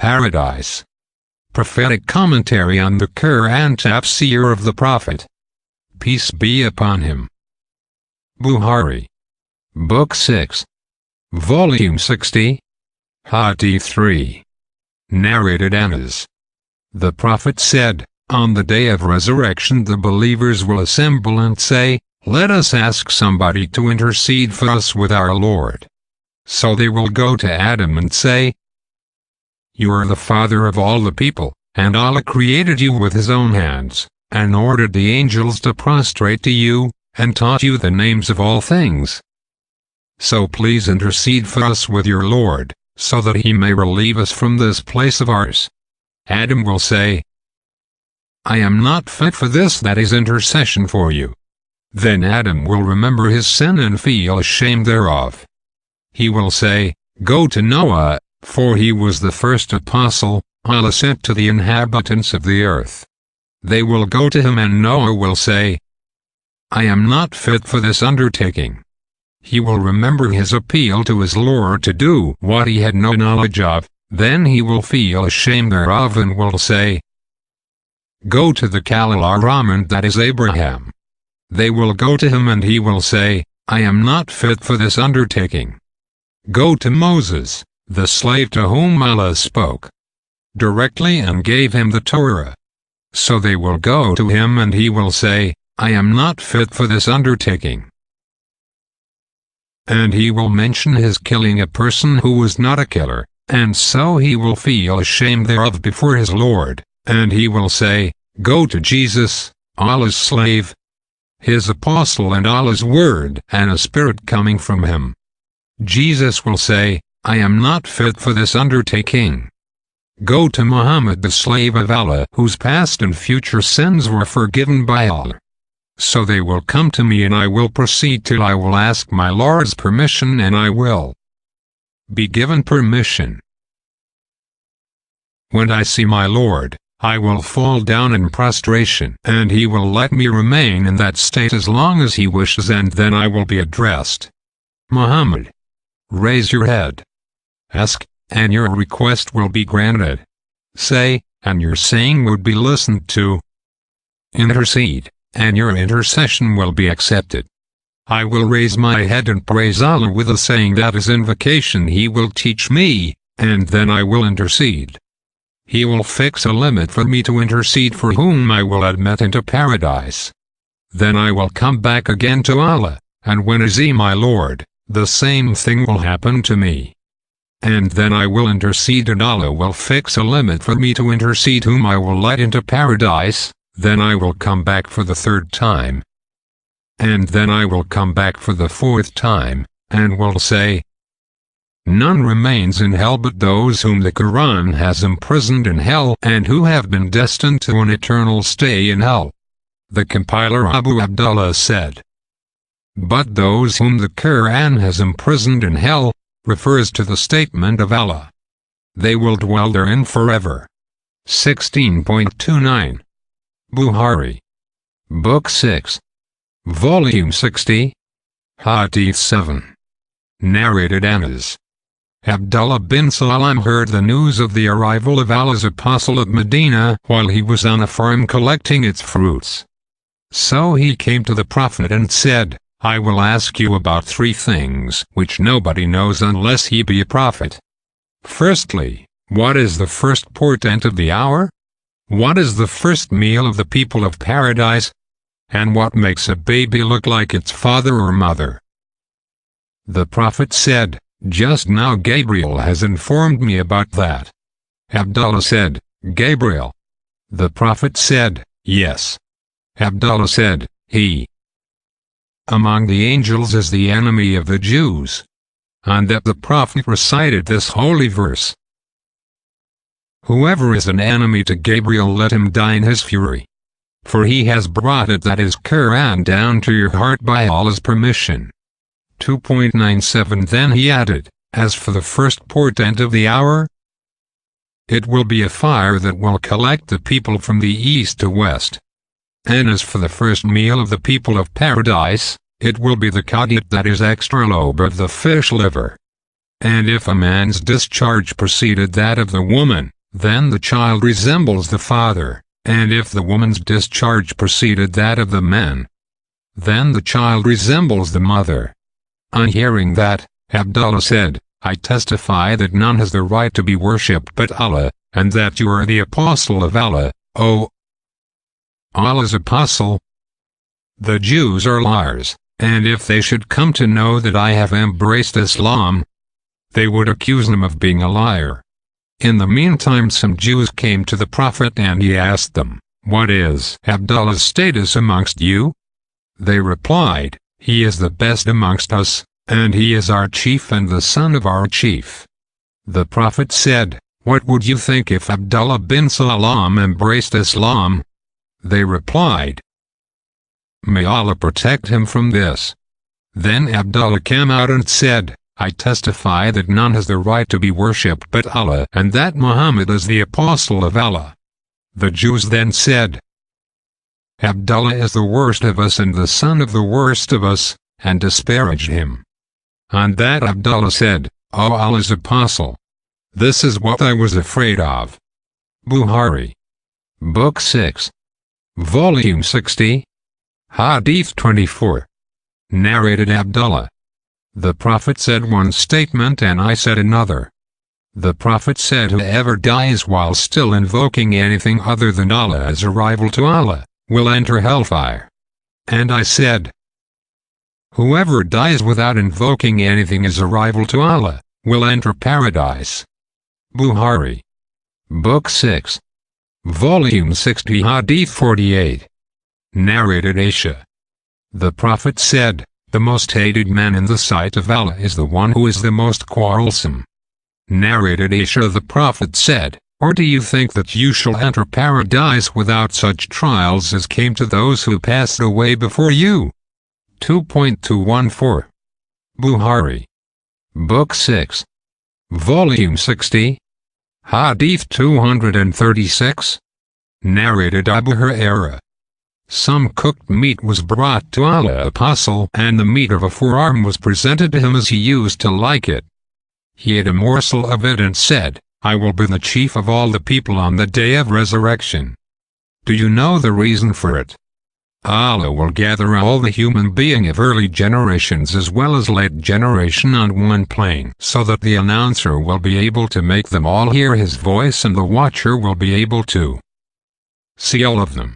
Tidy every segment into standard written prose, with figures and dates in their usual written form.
paradise. Prophetic commentary on the Qur'an, Tafseer of the Prophet, peace be upon him. Bukhari, Book 6, Volume 60, Hadith 3. Narrated Anas. The Prophet said, on the day of resurrection the believers will assemble and say, let us ask somebody to intercede for us with our Lord. So they will go to Adam and say, you are the father of all the people, and Allah created you with his own hands, and ordered the angels to prostrate to you, and taught you the names of all things. So please intercede for us with your Lord, so that he may relieve us from this place of ours. Adam will say, I am not fit for this, that is intercession for you. Then Adam will remember his sin and feel ashamed thereof. He will say, go to Noah, for he was the first apostle Allah sent to the inhabitants of the earth. They will go to him and Noah will say, I am not fit for this undertaking. He will remember his appeal to his Lord to do what he had no knowledge of, then he will feel ashamed thereof and will say, go to the Khalil Rahman, that is Abraham. They will go to him and he will say, I am not fit for this undertaking. Go to Moses, the slave to whom Allah spoke directly and gave him the Torah. So they will go to him and he will say, I am not fit for this undertaking. And he will mention his killing a person who was not a killer, and so he will feel ashamed thereof before his Lord, and he will say, go to Jesus, Allah's slave, his apostle and Allah's word and a spirit coming from him. Jesus will say, I am not fit for this undertaking. Go to Muhammad, the slave of Allah, whose past and future sins were forgiven by Allah. So they will come to me and I will proceed till I will ask my Lord's permission and I will be given permission. When I see my Lord, I will fall down in prostration and he will let me remain in that state as long as he wishes, and then I will be addressed. Muhammad, raise your head. Ask, and your request will be granted. Say, and your saying would be listened to. Intercede, and your intercession will be accepted. I will raise my head and praise Allah with a saying that is invocation he will teach me, and then I will intercede. He will fix a limit for me to intercede for whom I will admit into paradise. Then I will come back again to Allah, and when I see my Lord, the same thing will happen to me. And then I will intercede and Allah will fix a limit for me to intercede whom I will let into paradise, then I will come back for the third time. And then I will come back for the fourth time, and will say, none remains in hell but those whom the Qur'an has imprisoned in hell and who have been destined to an eternal stay in hell. The compiler Abu Abdullah said, but those whom the Qur'an has imprisoned in hell refers to the statement of Allah. They will dwell therein forever. 16.29. Bukhari, Book 6, Volume 60, Hadith 7. Narrated Anas. Abdullah bin Salam heard the news of the arrival of Allah's apostle at Medina while he was on a farm collecting its fruits. So he came to the Prophet and said, I will ask you about three things which nobody knows unless he be a prophet. Firstly, what is the first portent of the hour? What is the first meal of the people of paradise? And what makes a baby look like its father or mother? The Prophet said, just now Gabriel has informed me about that. Abdullah said, Gabriel? The Prophet said, yes. Abdullah said, he among the angels is the enemy of the Jews. And that the Prophet recited this holy verse. Whoever is an enemy to Gabriel, let him die in his fury. For he has brought it, that is Qur'an, down to your heart by Allah's permission. 2.97. Then he added, as for the first portent of the hour, it will be a fire that will collect the people from the east to west. And as for the first meal of the people of paradise, it will be the qadid, that is extra lobe of the fish liver. And if a man's discharge preceded that of the woman, then the child resembles the father, and if the woman's discharge preceded that of the man, then the child resembles the mother. On hearing that, Abdullah said, I testify that none has the right to be worshipped but Allah, and that you are the apostle of Allah, O Allah's apostle. The Jews are liars, and if they should come to know that I have embraced Islam, they would accuse him of being a liar. In the meantime some Jews came to the Prophet and he asked them, What is Abdullah's status amongst you? They replied, He is the best amongst us, and he is our chief and the son of our chief. The Prophet said, What would you think if Abdullah bin Salam embraced Islam? They replied, May Allah protect him from this. Then Abdullah came out and said, I testify that none has the right to be worshipped but Allah, and that Muhammad is the apostle of Allah. The Jews then said, Abdullah is the worst of us and the son of the worst of us, and disparaged him. On that Abdullah said, O Allah's apostle, this is what I was afraid of. Bukhari. Book 6. Volume 60. Hadith 24. Narrated Abdullah. The Prophet said one statement and I said another. The Prophet said whoever dies while still invoking anything other than Allah as a rival to Allah, will enter hellfire. And I said, whoever dies without invoking anything as a rival to Allah, will enter paradise. Bukhari. Book 6. Volume 60 Hadith 48. Narrated Aisha. The Prophet said, the most hated man in the sight of Allah is the one who is the most quarrelsome. Narrated Aisha. The Prophet said, or do you think that you shall enter paradise without such trials as came to those who passed away before you? 2.214. Bukhari. Book 6. Volume 60. Hadith 236. Narrated Abu Hurairah. Some cooked meat was brought to Allah apostle and the meat of a forearm was presented to him as he used to like it. He ate a morsel of it and said, I will be the chief of all the people on the day of resurrection. Do you know the reason for it? Allah will gather all the human being of early generations as well as late generation on one plane so that the announcer will be able to make them all hear his voice and the watcher will be able to see all of them.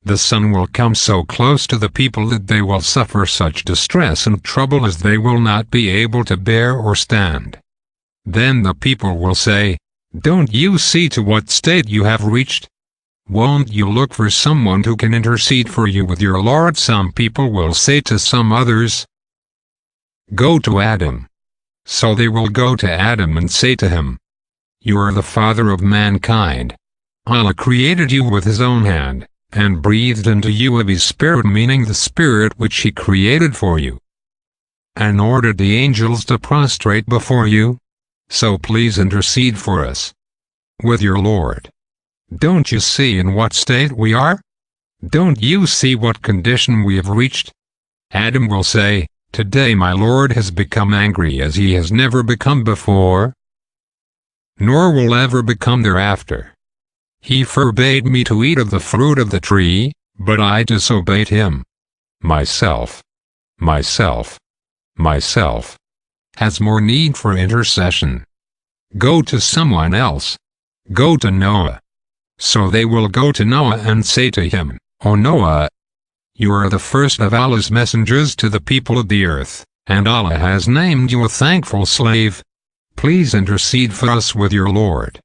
The sun will come so close to the people that they will suffer such distress and trouble as they will not be able to bear or stand. Then the people will say, don't you see to what state you have reached? Won't you look for someone who can intercede for you with your Lord? Some people will say to some others, go to Adam. So they will go to Adam and say to him, you are the father of mankind. Allah created you with his own hand, and breathed into you of his spirit, meaning the spirit which he created for you, and ordered the angels to prostrate before you. So please intercede for us with your Lord. Don't you see in what state we are? Don't you see what condition we have reached? Adam will say, today my Lord has become angry as he has never become before, nor will ever become thereafter. He forbade me to eat of the fruit of the tree, but I disobeyed him. Myself has more need for intercession. Go to someone else. Go to Noah. So they will go to Noah and say to him, O Noah, you are the first of Allah's messengers to the people of the earth, and Allah has named you a thankful slave. Please intercede for us with your Lord.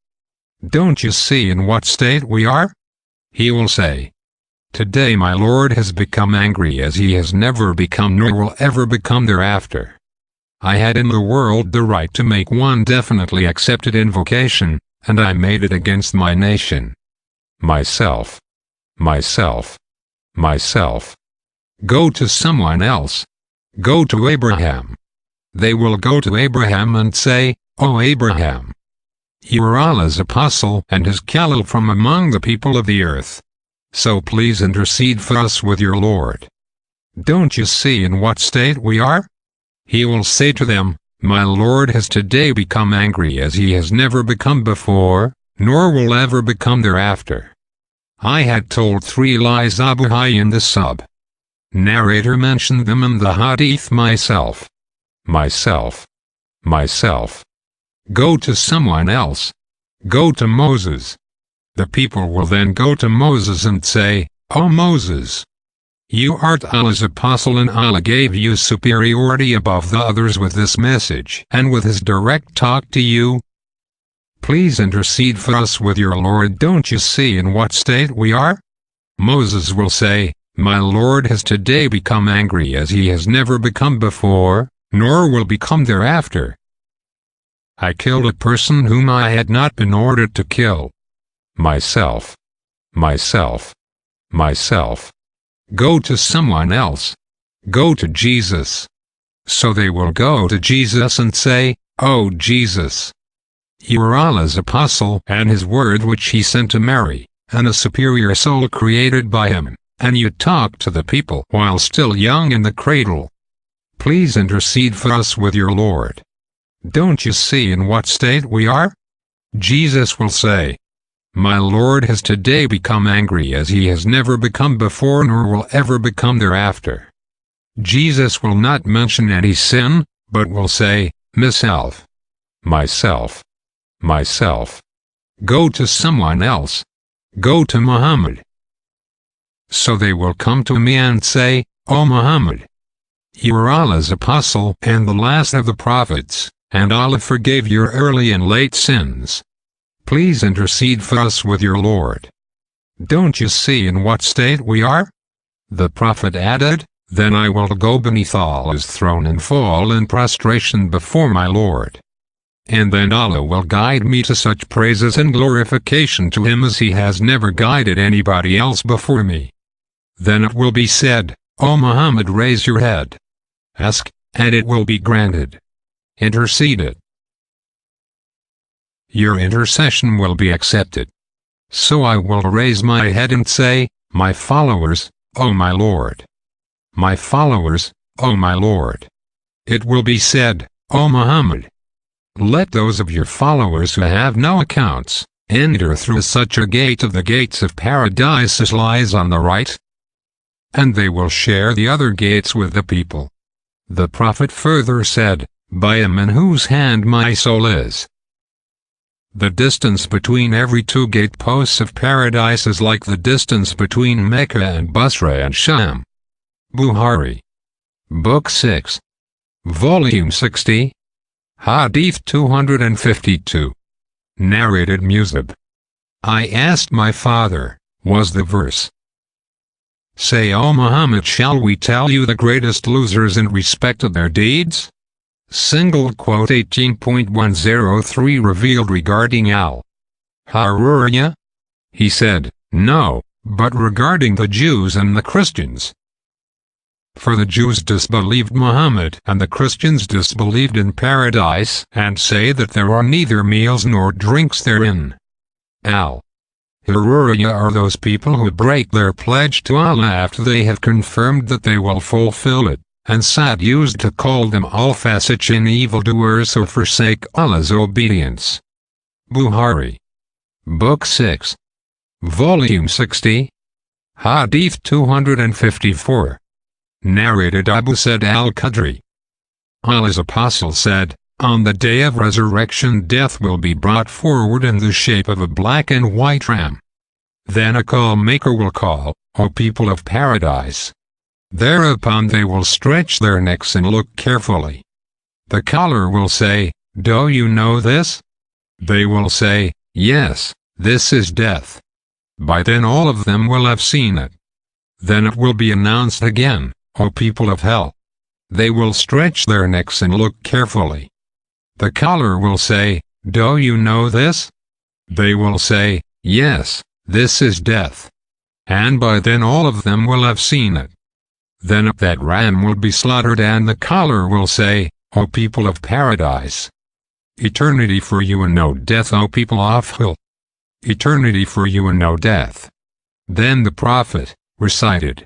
Don't you see in what state we are? He will say, today my Lord has become angry as he has never become nor will ever become thereafter. I had in the world the right to make one definitely accepted invocation, and I made it against my nation. Myself. Go to someone else. Go to Abraham. They will go to Abraham and say, O Abraham, you are Allah's apostle and his Khalil from among the people of the earth. So please intercede for us with your Lord. Don't you see in what state we are? He will say to them, My Lord has today become angry as he has never become before, nor will ever become thereafter. I had told 3 lies Abuhi in the sub. Narrator mentioned them in the hadith myself. Myself. Go to someone else. Go to Moses. The people will then go to Moses and say, O Moses, you art Allah's apostle and Allah gave you superiority above the others with this message and with his direct talk to you. Please intercede for us with your Lord. Don't you see in what state we are? Moses will say, My Lord has today become angry as he has never become before, nor will become thereafter. I killed a person whom I had not been ordered to kill. Myself. Go to someone else. Go to Jesus. So they will go to Jesus and say, O Jesus, you are Allah's apostle and his word which he sent to Mary, and a superior soul created by him, and you talk to the people while still young in the cradle. Please intercede for us with your Lord. Don't you see in what state we are? Jesus will say, My Lord has today become angry as he has never become before nor will ever become thereafter. Jesus will not mention any sin, but will say, Myself. Go to someone else. Go to Muhammad. So they will come to me and say, O Muhammad, you are Allah's apostle and the last of the prophets, and Allah forgave your early and late sins. Please intercede for us with your Lord. Don't you see in what state we are? The Prophet added, Then I will go beneath Allah's throne and fall in prostration before my Lord. And then Allah will guide me to such praises and glorification to him as he has never guided anybody else before me. Then it will be said, O Muhammad, raise your head. Ask, and it will be granted. Intercede it. Your intercession will be accepted. So I will raise my head and say, My followers, O my Lord. My followers, O my Lord. It will be said, O Muhammad, let those of your followers who have no accounts enter through such a gate of the gates of paradise as lies on the right, and they will share the other gates with the people. The Prophet further said, By him in whose hand my soul is. The distance between every 2 gateposts of paradise is like the distance between Mecca and Basra and Sham. Bukhari. Book 6. Volume 60. Hadith 252. Narrated Musab. I asked my father, was the verse, Say, O Muhammad, shall we tell you the greatest losers in respect of their deeds? Single quote 18.103 revealed regarding Al-Haruriyah. He said, No, but regarding the Jews and the Christians. For the Jews disbelieved Muhammad and the Christians disbelieved in paradise and say that there are neither meals nor drinks therein. Al-Haruriyah are those people who break their pledge to Allah after they have confirmed that they will fulfill it, and Sa'd used to call them al-fasiq and evildoers who forsake Allah's obedience. Bukhari. Book 6. Volume 60. Hadith 254. Narrated Abu Sa'd al-Khudri. Allah's apostle said, On the day of resurrection death will be brought forward in the shape of a black and white ram. Then a call maker will call, O people of paradise. Thereupon they will stretch their necks and look carefully. The caller will say, Do you know this? They will say, Yes, this is death. By then all of them will have seen it. Then it will be announced again, O people of hell. They will stretch their necks and look carefully. The caller will say, Do you know this? They will say, Yes, this is death. And by then all of them will have seen it. Then that ram will be slaughtered and the caller will say, O people of paradise. Eternity for you and no death, O people of hell. Eternity for you and no death. Then the Prophet recited,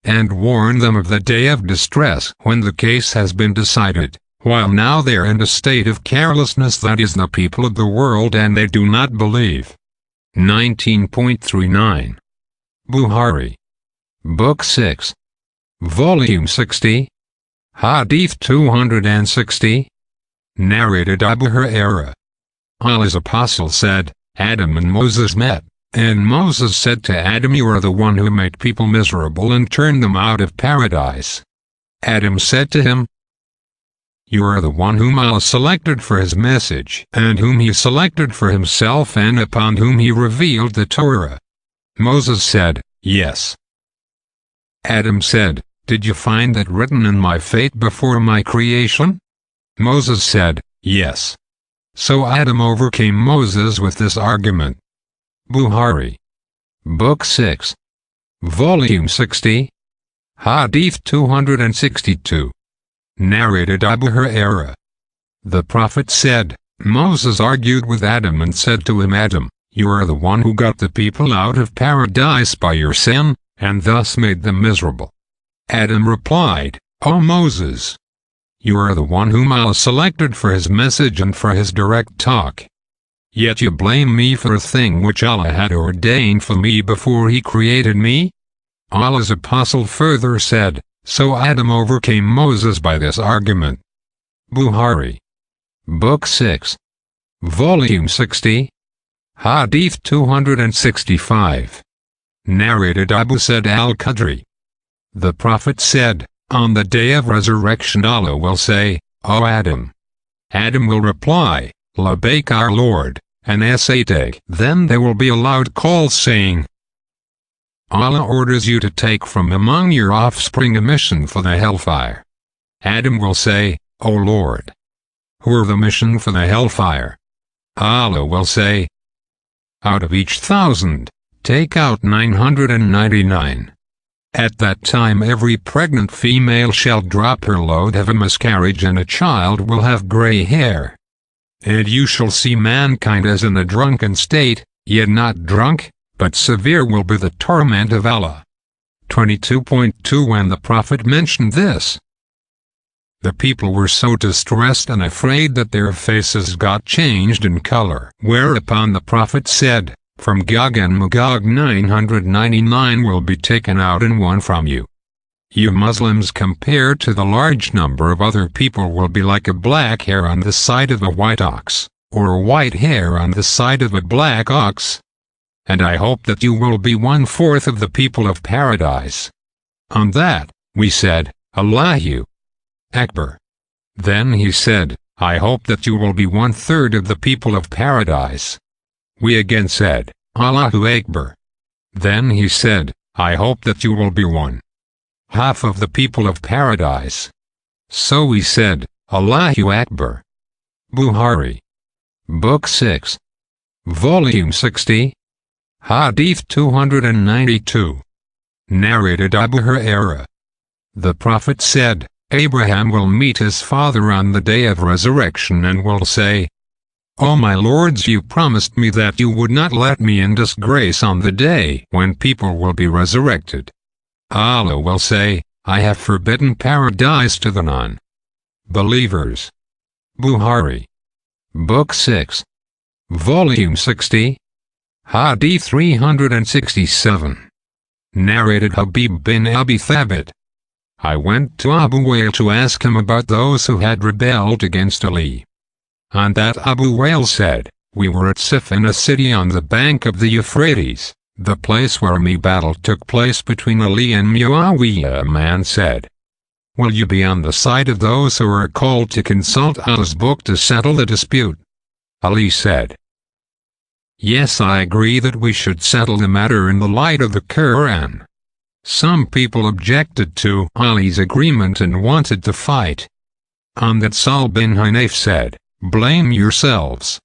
and warn them of the day of distress when the case has been decided, while now they are in a state of carelessness, that is the people of the world, and they do not believe. 19.39 Bukhari. Book 6. Volume 60. Hadith 260. Narrated Abu Hurairah. Allah's apostle said, Adam and Moses met, and Moses said to Adam, "You are the one who made people miserable and turned them out of paradise." Adam said to him, "You are the one whom Allah selected for his message, and whom he selected for himself, and upon whom he revealed the Torah." Moses said, "Yes." Adam said, "Did you find that written in my fate before my creation?" Moses said, "Yes." So Adam overcame Moses with this argument. Bukhari. Book 6. Volume 60. Hadith 262. Narrated Abu Hurairah. The Prophet said, Moses argued with Adam and said to him, "Adam, you are the one who got the people out of paradise by your sin, and thus made them miserable." Adam replied, "O Moses, you are the one whom Allah selected for his message and for his direct talk. Yet you blame me for a thing which Allah had ordained for me before he created me?" Allah's apostle further said, so Adam overcame Moses by this argument. Bukhari. Book 6. Volume 60. Hadith 265. Narrated Abu Sa'id al-Khudri. The Prophet said, on the day of resurrection Allah will say, "O Adam." Adam will reply, "Labbaik our Lord," and Asaitek. Then there will be a loud call saying, "Allah orders you to take from among your offspring a mission for the hellfire." Adam will say, "O Lord, who are the mission for the hellfire?" Allah will say, "Out of each 1,000, take out 999. At that time every pregnant female shall drop her load, have a miscarriage, and a child will have gray hair. And you shall see mankind as in a drunken state, yet not drunk, but severe will be the torment of Allah." 22.2 When the Prophet mentioned this, the people were so distressed and afraid that their faces got changed in color. Whereupon the Prophet said, "From Gog and Magog 999 will be taken out and one from you. You Muslims, compared to the large number of other people, will be like a black hair on the side of a white ox, or a white hair on the side of a black ox. And I hope that you will be 1/4 of the people of paradise." On that, we said, "Allahu Akbar." Then he said, "I hope that you will be 1/3 of the people of paradise." We again said, "Allahu Akbar." Then he said, "I hope that you will be 1/2 of the people of paradise." So we said, "Allahu Akbar." Bukhari. Book 6. Volume 60. Hadith 292. Narrated Abu Hurairah. The Prophet said, Abraham will meet his father on the day of resurrection and will say, "O my lords, you promised me that you would not let me in disgrace on the day when people will be resurrected." Allah will say, "I have forbidden paradise to the non-believers." Bukhari. Book 6. Volume 60. Hadith 367. Narrated Habib bin Abi Thabit. I went to Abu Wail to ask him about those who had rebelled against Ali. On that Abu Wail said, "We were at Sif, in a city on the bank of the Euphrates, the place where a battle took place between Ali and Muawiyah." A man said, "Will you be on the side of those who are called to consult Allah's book to settle the dispute?" Ali said, "Yes, I agree that we should settle the matter in the light of the Qur'an." Some people objected to Ali's agreement and wanted to fight. On that Sal bin Hanif said, "Blame yourselves.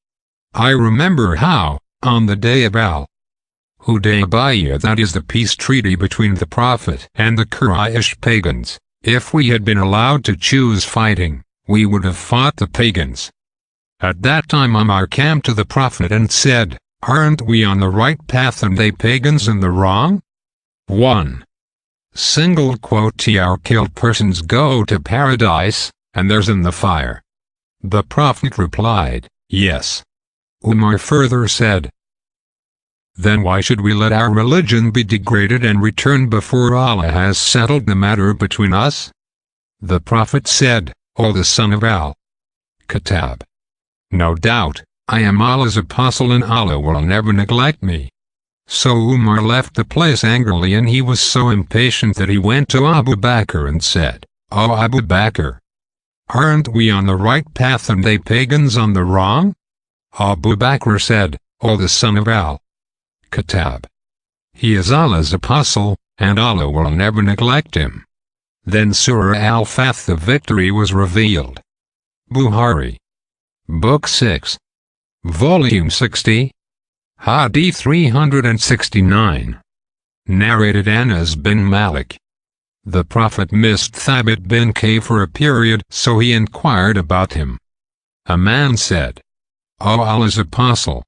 I remember how, on the day of Al-Hudaybiyah, that is the peace treaty between the Prophet and the Quraysh pagans, if we had been allowed to choose fighting, we would have fought the pagans. At that time Umar came to the Prophet and said, Aren't we on the right path and they pagans in the wrong? 1. Single quote, our killed persons go to paradise, and theirs in the fire?" The Prophet replied, "Yes." Umar further said, "Then why should we let our religion be degraded and return before Allah has settled the matter between us?" The Prophet said, "O the son of Al-Kitab, no doubt, I am Allah's apostle and Allah will never neglect me." So Umar left the place angrily, and he was so impatient that he went to Abu Bakr and said, "O Abu Bakr, aren't we on the right path and they pagans on the wrong?" Abu Bakr said, "O the son of Al-Kitab, he is Allah's apostle, and Allah will never neglect him." Then Surah Al-Fath, the victory, was revealed. Bukhari, Book 6, Volume 60, Hadith 369. Narrated Anas bin Malik. The Prophet missed Thabit bin Kay for a period, so he inquired about him. A man said, "O Allah's apostle,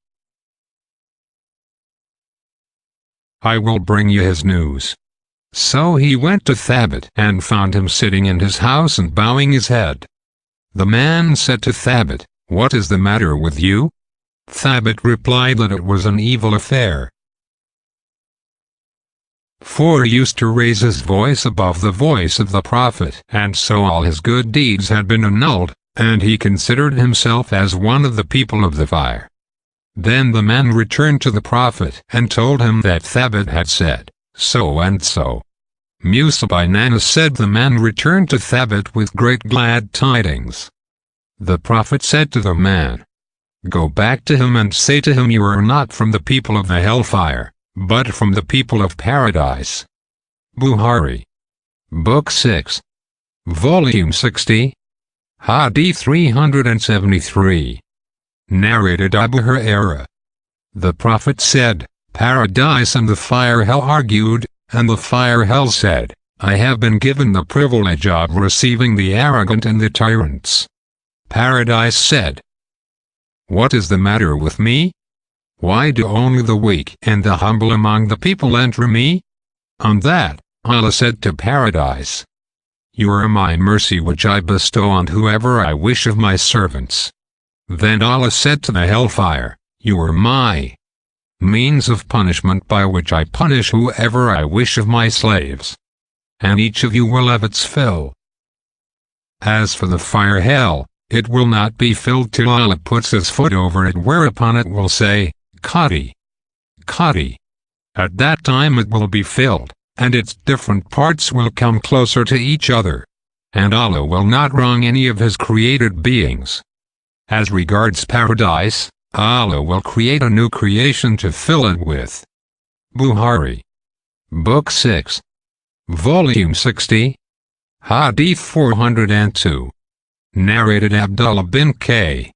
I will bring you his news." So he went to Thabit and found him sitting in his house and bowing his head. The man said to Thabit, "What is the matter with you?" Thabit replied that it was an evil affair, for he used to raise his voice above the voice of the Prophet, and so all his good deeds had been annulled, and he considered himself as one of the people of the fire. Then the man returned to the Prophet and told him that Thabit had said, so and so. Musa bin Anas said the man returned to Thabit with great glad tidings. The Prophet said to the man, "Go back to him and say to him, you are not from the people of the hellfire, but from the people of paradise." Bukhari, Book 6, Volume 60, Hadith 373. Narrated Abu Hurairah. The Prophet said, "Paradise and the fire hell argued, and the fire hell said, I have been given the privilege of receiving the arrogant and the tyrants." Paradise said, "What is the matter with me? Why do only the weak and the humble among the people enter me?" On that, Allah said to Paradise, "You are my mercy which I bestow on whoever I wish of my servants." Then Allah said to the hellfire, "You are my means of punishment by which I punish whoever I wish of my slaves, and each of you will have its fill." As for the fire hell, it will not be filled till Allah puts his foot over it, whereupon it will say, "Kati, Kati." At that time it will be filled, and its different parts will come closer to each other, and Allah will not wrong any of his created beings. As regards paradise, Allah will create a new creation to fill it with. Bukhari, Book 6, Volume 60, Hadith 402. Narrated Abdullah bin Kay.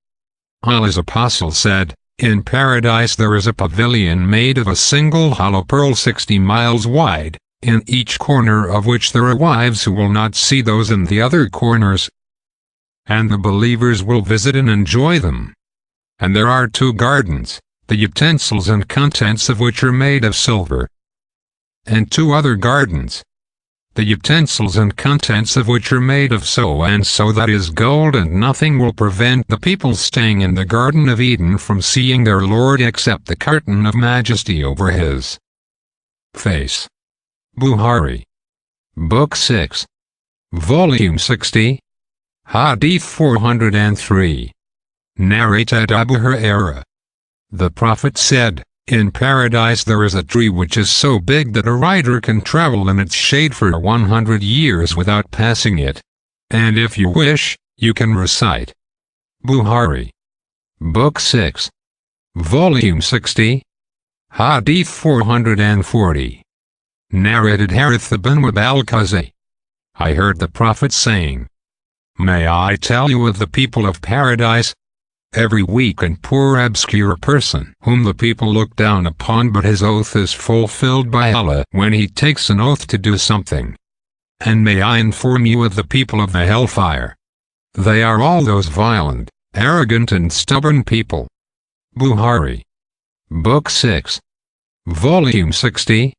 Allah's apostle said, "In paradise there is a pavilion made of a single hollow pearl 60 miles wide, in each corner of which there are wives who will not see those in the other corners, and the believers will visit and enjoy them. And there are 2 gardens, the utensils and contents of which are made of silver, and 2 other gardens, the utensils and contents of which are made of so and so, that is gold, and nothing will prevent the people staying in the Garden of Eden from seeing their Lord except the curtain of majesty over his face." Bukhari, Book 6, Volume 60, Hadith 403. Narrated Abu Hurairah. The Prophet said, "In paradise there is a tree which is so big that a rider can travel in its shade for 100 years without passing it. And if you wish, you can recite." Bukhari, Book 6, Volume 60, Hadith 440. Narrated Harith ibn Wahb al-Qazi. I heard the Prophet saying, "May I tell you of the people of paradise? Every weak and poor obscure person whom the people look down upon, but his oath is fulfilled by Allah when he takes an oath to do something. And may I inform you of the people of the hellfire? They are all those violent, arrogant and stubborn people." Bukhari, Book 6, Volume 60,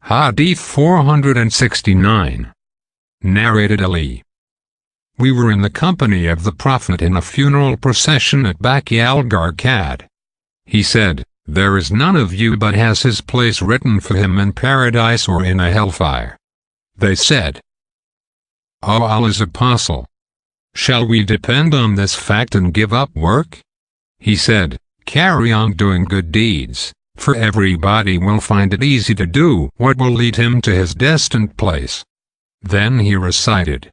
Hadith 469. Narrated Ali. We were in the company of the Prophet in a funeral procession at Baqi al-Gharqad. He said, "There is none of you but has his place written for him in paradise or in a hellfire." They said, "O Allah's Apostle, shall we depend on this fact and give up work?" He said, "Carry on doing good deeds, for everybody will find it easy to do what will lead him to his destined place." Then he recited,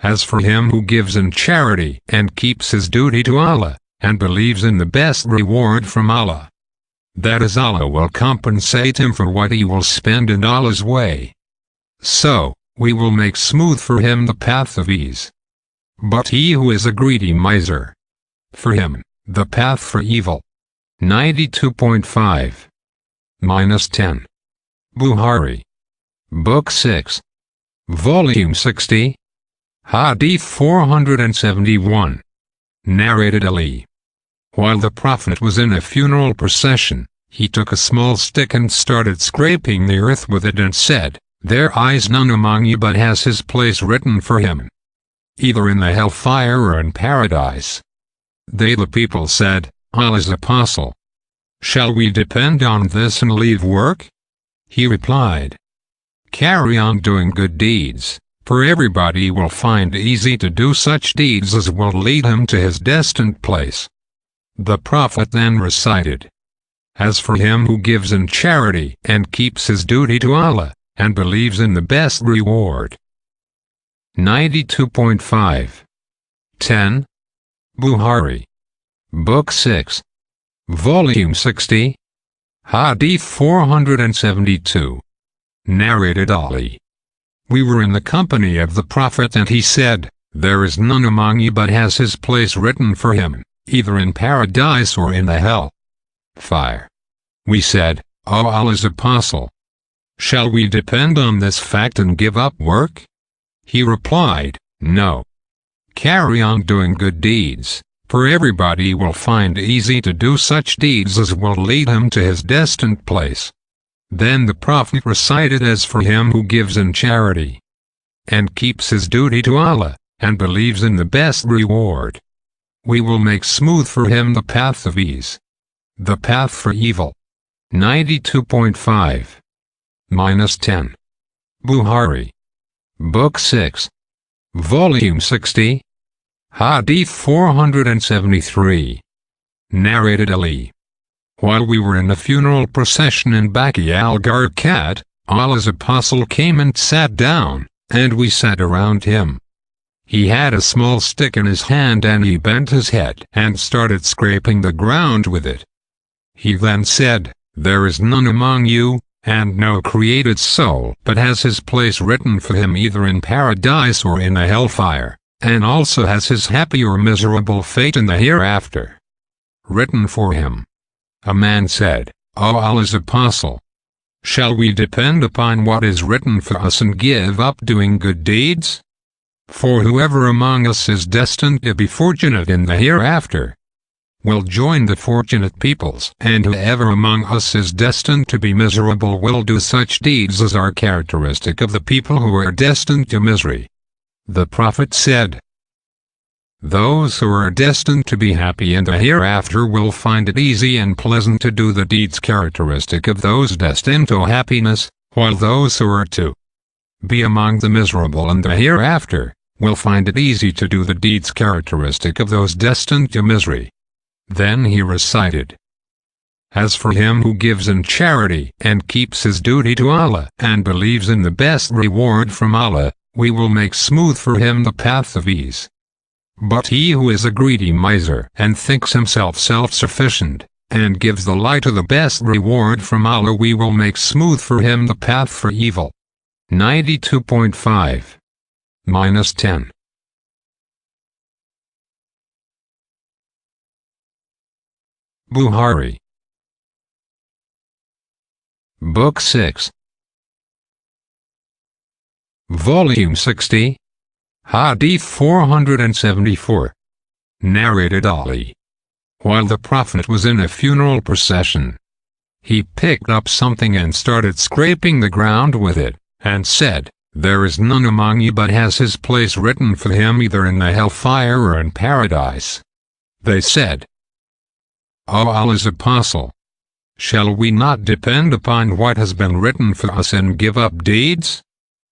"As for him who gives in charity and keeps his duty to Allah, and believes in the best reward from Allah, that is, Allah will compensate him for what he will spend in Allah's way. So, we will make smooth for him the path of ease. But he who is a greedy miser, for him, the path for evil." 92.5-10. Bukhari. Book 6. Volume 60. Hadith 471. Narrated Ali. While the Prophet was in a funeral procession, he took a small stick and started scraping the earth with it and said, "There is none among you but has his place written for him, either in the hellfire or in paradise." They, the people, said, "Allah's Apostle, shall we depend on this and leave work?" He replied, "Carry on doing good deeds, for everybody will find easy to do such deeds as will lead him to his destined place." The Prophet then recited, "As for him who gives in charity and keeps his duty to Allah, and believes in the best reward." 92.5-10. Bukhari. Book 6. Volume 60. Hadith 472. Narrated Ali. We were in the company of the Prophet and he said, "There is none among you but has his place written for him, either in paradise or in the hell fire." We said, "O Allah's Apostle, shall we depend on this fact and give up work?" He replied, "No. Carry on doing good deeds, for everybody will find easy to do such deeds as will lead him to his destined place." Then the Prophet recited, "As for him who gives in charity and keeps his duty to Allah, and believes in the best reward, we will make smooth for him the path of ease, the path for evil." 92.5-10. Bukhari. Book 6. Volume 60. Hadith 473. Narrated Ali. While we were in a funeral procession in Baqi al-Gharqad, Allah's Apostle came and sat down, and we sat around him. He had a small stick in his hand and he bent his head and started scraping the ground with it. He then said, "There is none among you, and no created soul but has his place written for him either in paradise or in a hellfire, and also has his happy or miserable fate in the hereafter written for him." A man said, "O Allah's Apostle, shall we depend upon what is written for us and give up doing good deeds? For whoever among us is destined to be fortunate in the hereafter will join the fortunate peoples, and whoever among us is destined to be miserable will do such deeds as are characteristic of the people who are destined to misery." The Prophet said, "Those who are destined to be happy in the hereafter will find it easy and pleasant to do the deeds characteristic of those destined to happiness, while those who are to be among the miserable in the hereafter will find it easy to do the deeds characteristic of those destined to misery." Then he recited, "As for him who gives in charity and keeps his duty to Allah and believes in the best reward from Allah, we will make smooth for him the path of ease. But he who is a greedy miser and thinks himself self-sufficient, and gives the lie to the best reward from Allah, we will make smooth for him the path for evil." 92.5-10. Bukhari. Book 6. Volume 60. Hadith 474. Narrated Ali. While the Prophet was in a funeral procession, he picked up something and started scraping the ground with it, and said, There is none among you but has his place written for him either in the hellfire or in paradise. They said, O Allah's apostle, shall we not depend upon what has been written for us and give up deeds?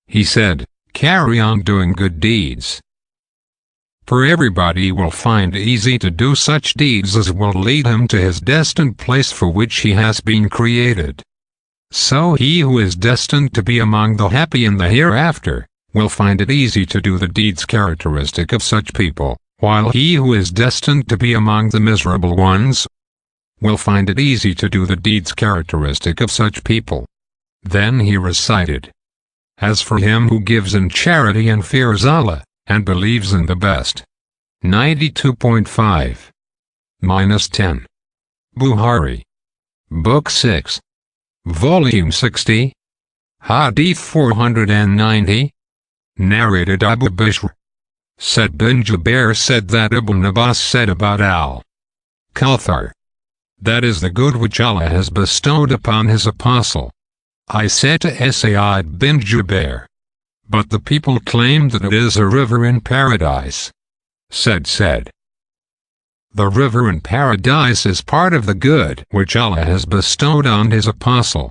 He said, carry on doing good deeds. For everybody will find easy to do such deeds as will lead him to his destined place for which he has been created. So he who is destined to be among the happy in the hereafter, will find it easy to do the deeds characteristic of such people, while he who is destined to be among the miserable ones, will find it easy to do the deeds characteristic of such people. Then he recited, As for him who gives in charity and fears Allah, and believes in the best. 92.5-10. Bukhari. Book 6. Volume 60. Hadith 490. Narrated Abu Bishr. Said bin Jubair said that Ibn Abbas said about Al-Kawthar, that is the good which Allah has bestowed upon his apostle. I said to Sa'id bin Jubair, but the people claimed that it is a river in paradise. Said, the river in paradise is part of the good which Allah has bestowed on his apostle.